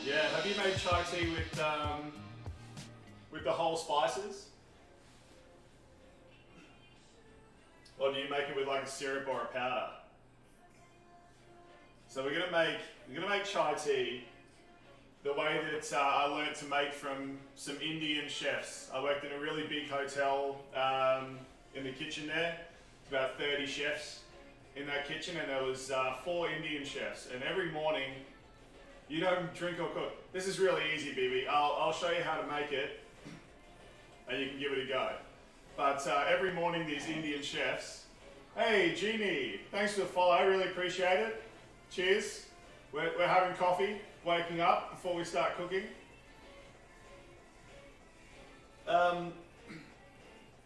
Yeah, have you made chai tea with the whole spices? Or do you make it with like a syrup or a powder? So we're gonna make chai tea the way that I learned to make from some Indian chefs. I worked in a really big hotel in the kitchen there. About 30 chefs in that kitchen, and there was 4 Indian chefs. And every morning, you don't drink or cook. This is really easy, BB. I'll show you how to make it, and you can give it a go. But every morning, these Indian chefs, hey, Jeannie, thanks for the follow. I really appreciate it. Cheers. We're having coffee, waking up before we start cooking.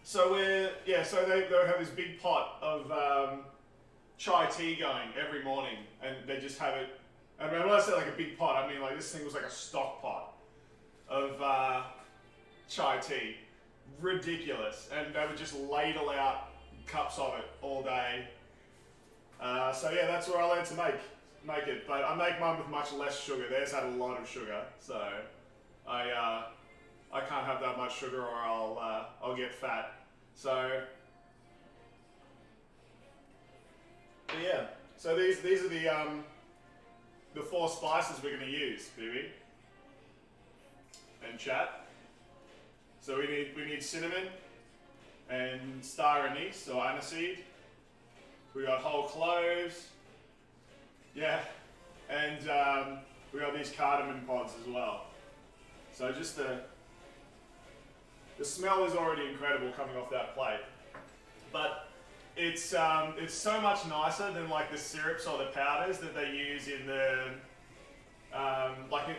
So they have this big pot of chai tea going every morning, and they just have it. And when I say like a big pot, I mean like this thing was like a stock pot of chai tea. Ridiculous. And they would just ladle out cups of it all day. So yeah, that's where I learned to make it. But I make mine with much less sugar. Theirs had a lot of sugar, so I can't have that much sugar or I'll get fat. So yeah. So these are the 4 spices we're going to use, BB, and chat. So we need cinnamon and star anise or aniseed. We got whole cloves, yeah, and we got these cardamom pods as well. So just the smell is already incredible coming off that plate, but it's so much nicer than like the syrups or the powders that they use in the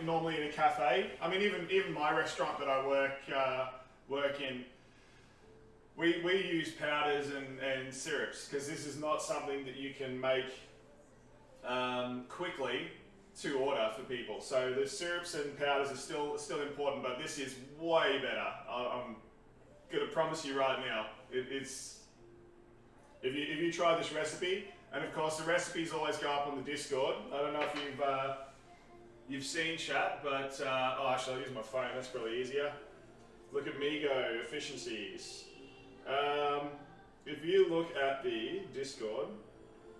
normally in a cafe. I mean, even my restaurant that I work in, we use powders and syrups because this is not something that you can make quickly to order for people. So the syrups and powders are still important, but this is way better. I'm gonna promise you right now, it's. If you try this recipe, and of course the recipes always go up on the Discord. I don't know if you've seen chat, but actually I'll use my phone. That's probably easier. Look at me go, efficiencies. If you look at the Discord,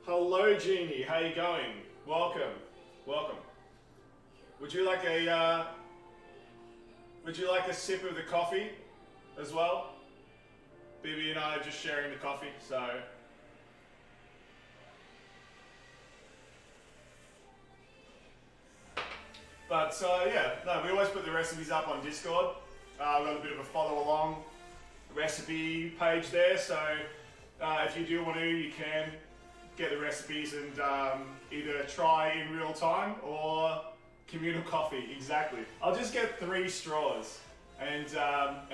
hello Jeannie, how you going? Welcome. Would you like a sip of the coffee as well? BB and I are just sharing the coffee, so. But yeah, no, we always put the recipes up on Discord. We've got a bit of a follow along recipe page there, so if you do want to, you can get the recipes and either try in real time or communal coffee, exactly. I'll just get 3 straws and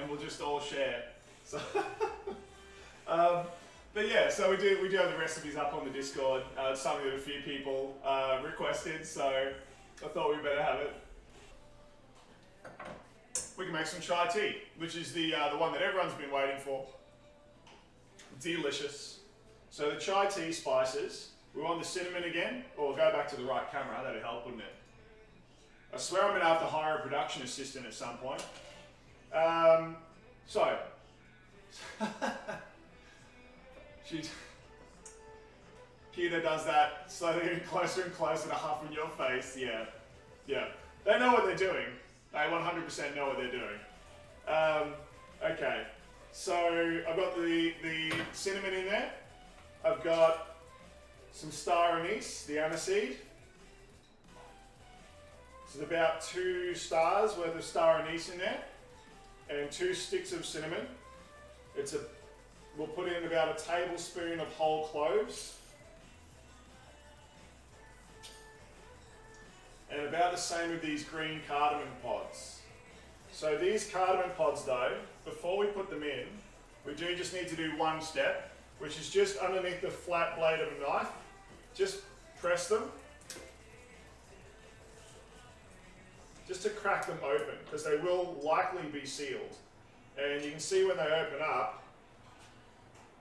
we'll just all share. So, but yeah, so we do have the recipes up on the Discord. It's something that a few people requested, so I thought we better have it. We can make some chai tea, which is the one that everyone's been waiting for. Delicious. So the chai tea spices, we want the cinnamon again, or go back to the right camera, that'd help, wouldn't it? I swear I'm gonna have to hire a production assistant at some point. So, Peter does that slowly getting closer and closer to huffing your face. Yeah. They know what they're doing. They 100% know what they're doing. Okay, so I've got the cinnamon in there. I've got some star anise, the aniseed. So there's about 2 stars worth of star anise in there, and 2 sticks of cinnamon. We'll put in about a tablespoon of whole cloves. And about the same with these green cardamom pods. So these cardamom pods though, before we put them in, we do just need to do one step, which is just underneath the flat blade of a knife, just press them, just to crack them open, because they will likely be sealed. And you can see when they open up,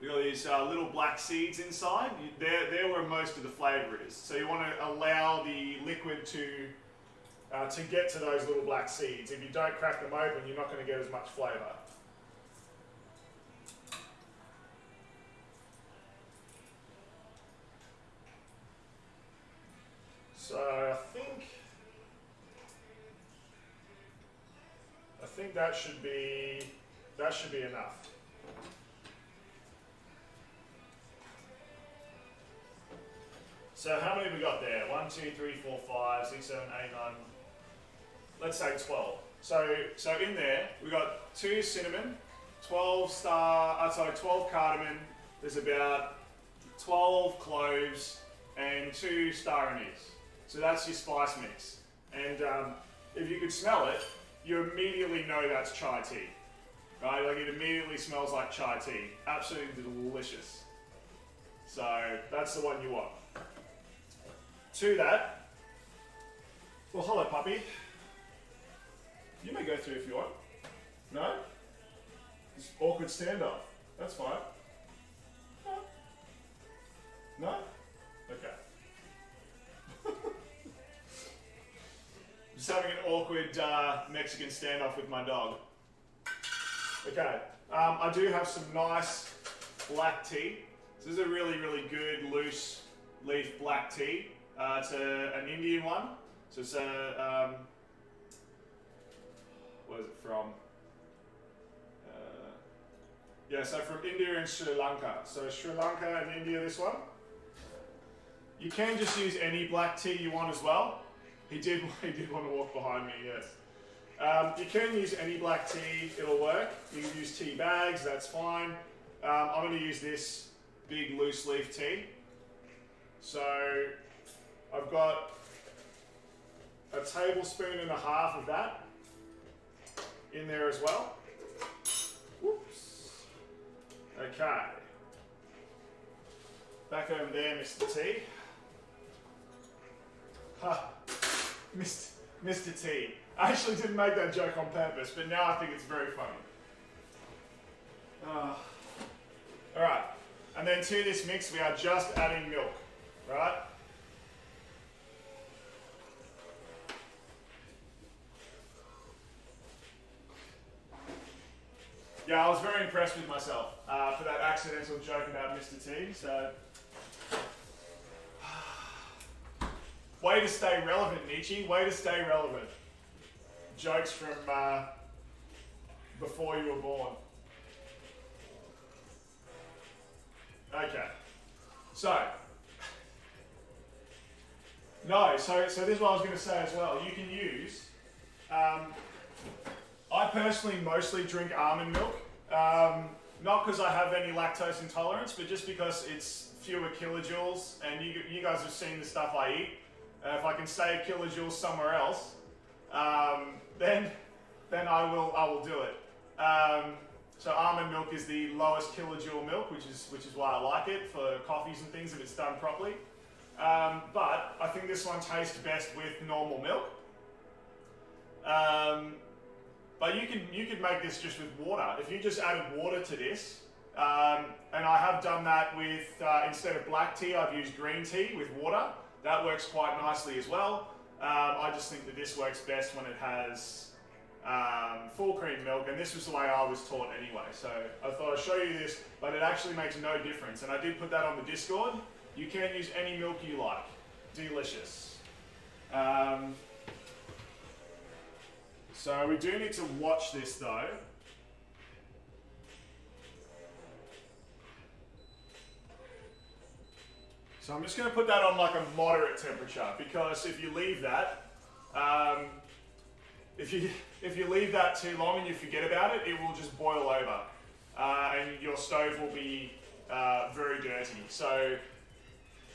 we've got these little black seeds inside. They're where most of the flavour is. So you want to allow the liquid to to get to those little black seeds. If you don't crack them open, you're not going to get as much flavour. So I think that should be enough. So how many have we got there? 1, 2, 3, 4, 5, 6, 7, 8, 9. Let's say 12. So in there we got 2 cinnamon, 12 cardamom. There's about 12 cloves and 2 star anise. So that's your spice mix. And if you could smell it, you immediately know that's chai tea, right? Like it immediately smells like chai tea. Absolutely delicious. So that's the one you want. To that, well, hello puppy. You may go through if you want. No? Just awkward standoff. That's fine. No? No? Okay. Just having an awkward Mexican standoff with my dog. Okay, I do have some nice black tea. This is a really, really good loose leaf black tea. It's an Indian one. So it's a, what is it from? Yeah, so from India and Sri Lanka. So Sri Lanka and India, this one. You can just use any black tea you want as well. He did want to walk behind me, yes. You can use any black tea, it'll work. You can use tea bags, that's fine. I'm going to use this big loose leaf tea. So I've got a tablespoon and a half of that in there as well. Whoops. Okay. Back over there, Mr. T. Ha. Mr. T. I actually didn't make that joke on purpose, but now I think it's very funny. Alright, and then to this mix we are just adding milk, right? Yeah, I was very impressed with myself for that accidental joke about Mr. T, so... Way to stay relevant, Nichi. Way to stay relevant. Jokes from before you were born. Okay. So this is what I was going to say as well. You can use, I personally mostly drink almond milk. Not because I have any lactose intolerance, but just because it's fewer kilojoules, and you guys have seen the stuff I eat. If I can save kilojoules somewhere else, then I will do it. So almond milk is the lowest kilojoule milk, which is why I like it for coffees and things if it's done properly. But I think this one tastes best with normal milk. But you could make this just with water. If you just added water to this, and I have done that with instead of black tea, I've used green tea with water. That works quite nicely as well. I just think that this works best when it has full cream milk, and this was the way I was taught anyway. So I thought I'd show you this, but it actually makes no difference. And I did put that on the Discord. You can use any milk you like. Delicious. So we do need to watch this though. So I'm just going to put that on like a moderate temperature, because if you leave that, if you leave that too long and you forget about it, it will just boil over, and your stove will be very dirty. So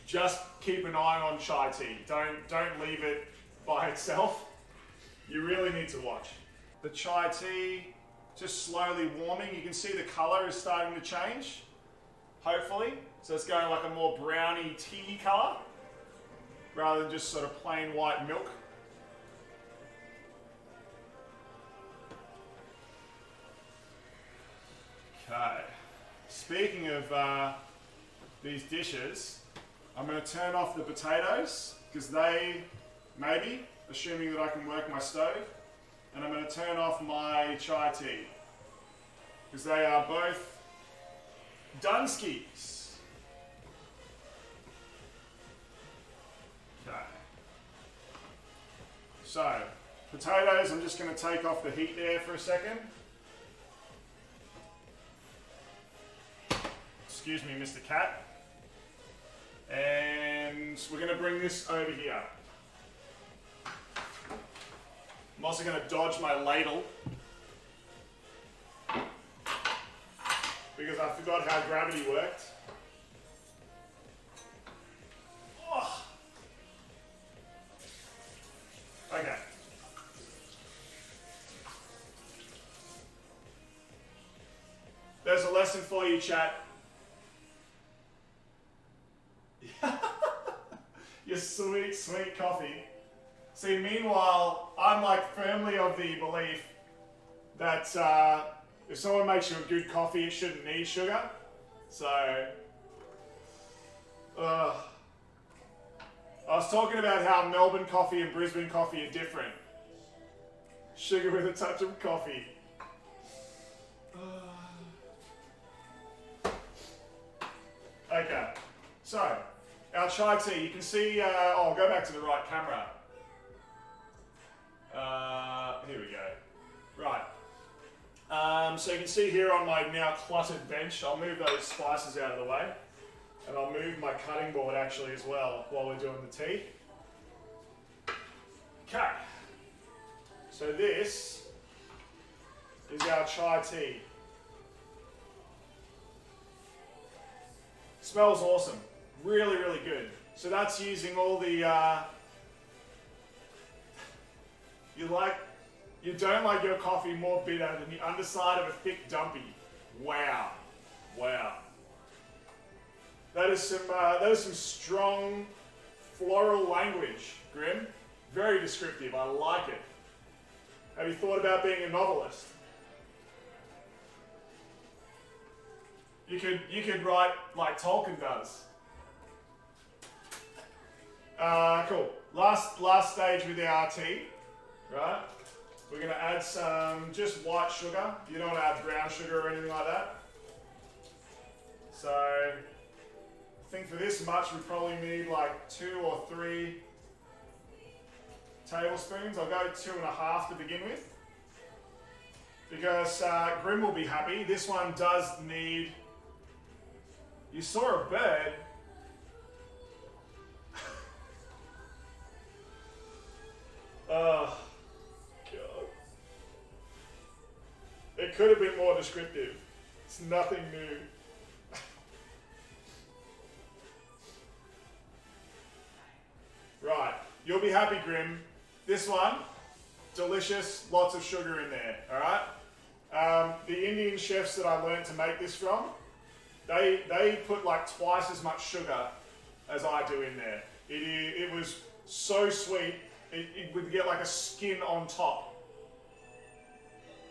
just keep an eye on chai tea. Don't leave it by itself. You really need to watch. The chai tea just slowly warming. You can see the color is starting to change, hopefully. So it's going like a more browny tea color rather than just sort of plain white milk. Okay. Speaking of these dishes, I'm going to turn off the potatoes because they, maybe, assuming that I can work my stove. And I'm going to turn off my chai tea, because they are both Dunskies. Okay. So, potatoes, I'm just going to take off the heat there for a second. Excuse me, Mr. Cat. And we're going to bring this over here. I'm also going to dodge my ladle, because I forgot how gravity worked. Oh. Okay. There's a lesson for you, chat. Your sweet, sweet coffee. See, meanwhile, I'm like firmly of the belief that if someone makes you a good coffee, it shouldn't need sugar. So, I was talking about how Melbourne coffee and Brisbane coffee are different. Sugar with a touch of coffee. Okay, so our chai tea, you can see, I'll go back to the right camera. Here we go. Right. So you can see here on my now cluttered bench, I'll move those spices out of the way. And I'll move my cutting board actually as well while we're doing the tea. Okay. So this is our chai tea. Smells awesome. Really, really good. So that's using all the, you don't like your coffee more bitter than the underside of a thick dumpy. Wow. Wow. That is some strong floral language, Grim. Very descriptive. I like it. Have you thought about being a novelist? You could write like Tolkien does. Cool. Last stage with our tea, right? We're gonna add some just white sugar. You don't want to add brown sugar or anything like that. So I think for this much we probably need like 2 or 3 tablespoons. I'll go 2.5 to begin with, because Grim will be happy. This one does need. You saw a bird. Oh, God. It could have been more descriptive. It's nothing new. Right, you'll be happy, Grim. This one, delicious, lots of sugar in there, alright? The Indian chefs that I learned to make this from, they put like twice as much sugar as I do in there. It was so sweet, it would get like a skin on top.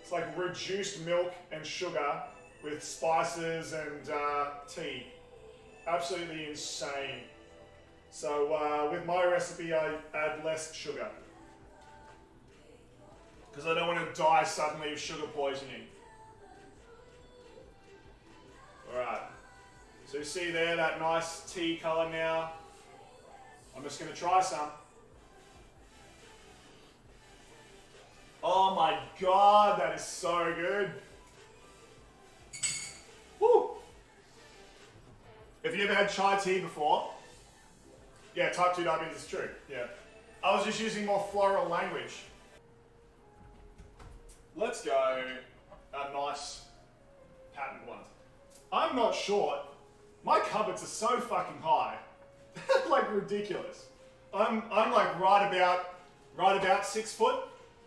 It's like reduced milk and sugar with spices and tea. Absolutely insane. So with my recipe, I add less sugar, because I don't want to die suddenly of sugar poisoning. Alright, so you see there that nice tea colour now. I'm just going to try some. Oh my God, that is so good. Woo! Have you ever had chai tea before? Yeah, type 2 diabetes is true, yeah. I was just using more floral language. Let's go a nice patterned one. I'm not short. My cupboards are so fucking high. Like ridiculous. I'm like right about 6 foot.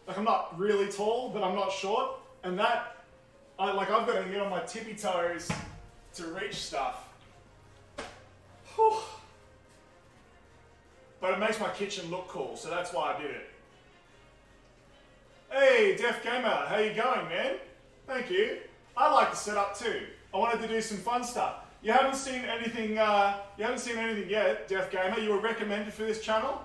Like I'm not really tall, but I'm not short. And that, I've got to get on my tippy toes to reach stuff. Whew. But it makes my kitchen look cool, so that's why I did it. Hey, Def Gamer, how you going, man? Thank you. I like the setup too. I wanted to do some fun stuff. You haven't seen anything yet, Def Gamer. You were recommended for this channel.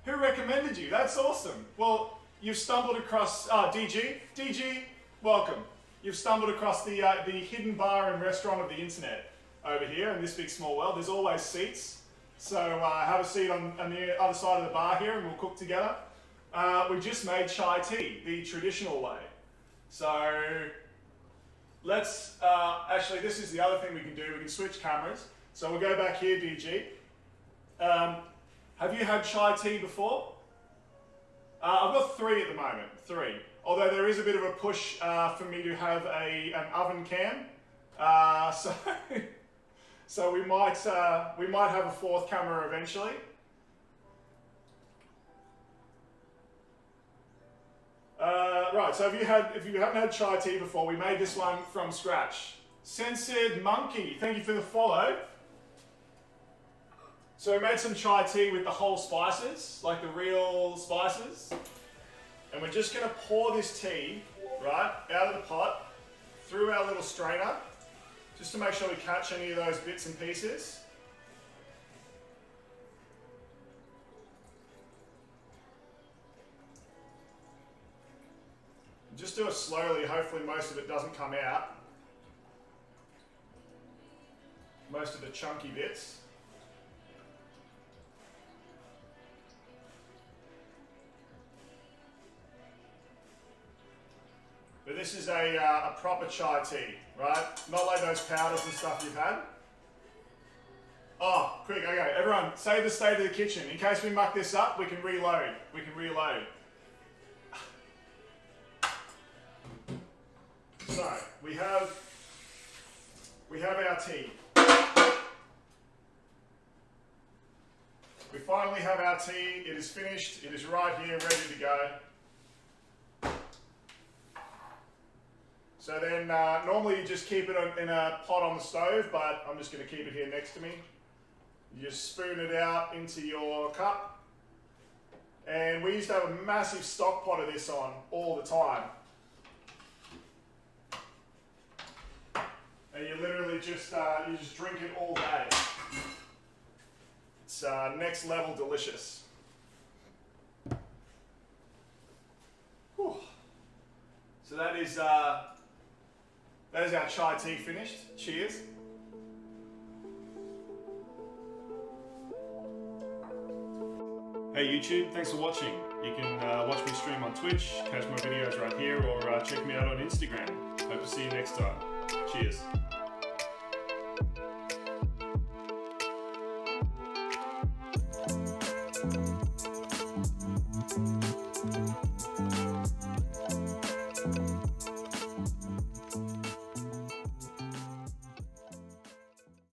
Who recommended you? That's awesome. Well, you've stumbled across, DG, welcome. You've stumbled across the hidden bar and restaurant of the internet over here in this big small world. There's always seats. So have a seat on the other side of the bar here and we'll cook together. We just made chai tea, the traditional way. So let's, actually this is the other thing we can do. We can switch cameras. So we'll go back here, DG. Have you had chai tea before? I've got 3 at the moment, 3. Although there is a bit of a push for me to have an oven can. So we might have a 4th camera eventually. Right, so if you haven't had chai tea before, we made this one from scratch. Censored Monkey, thank you for the follow. So we made some chai tea with the whole spices, like the real spices. And we're just going to pour this tea, right, out of the pot, through our little strainer, just to make sure we catch any of those bits and pieces. Just do it slowly, hopefully most of it doesn't come out. Most of the chunky bits. But this is a proper chai tea, right? Not like those powders and stuff you've had. Oh, quick, okay, everyone, save the state of the kitchen. In case we muck this up, we can reload. We can reload. So, we have our tea. We finally have our tea. It is finished. It is right here, ready to go. So then, normally you just keep it in a pot on the stove, but I'm just going to keep it here next to me. You just spoon it out into your cup. And we used to have a massive stock pot of this on all the time. And you literally just drink it all day. It's next level delicious. Whew. So that is our chai tea finished. Cheers. Hey YouTube, thanks for watching. You can watch me stream on Twitch, catch my videos right here, or check me out on Instagram. Hope to see you next time. Cheers.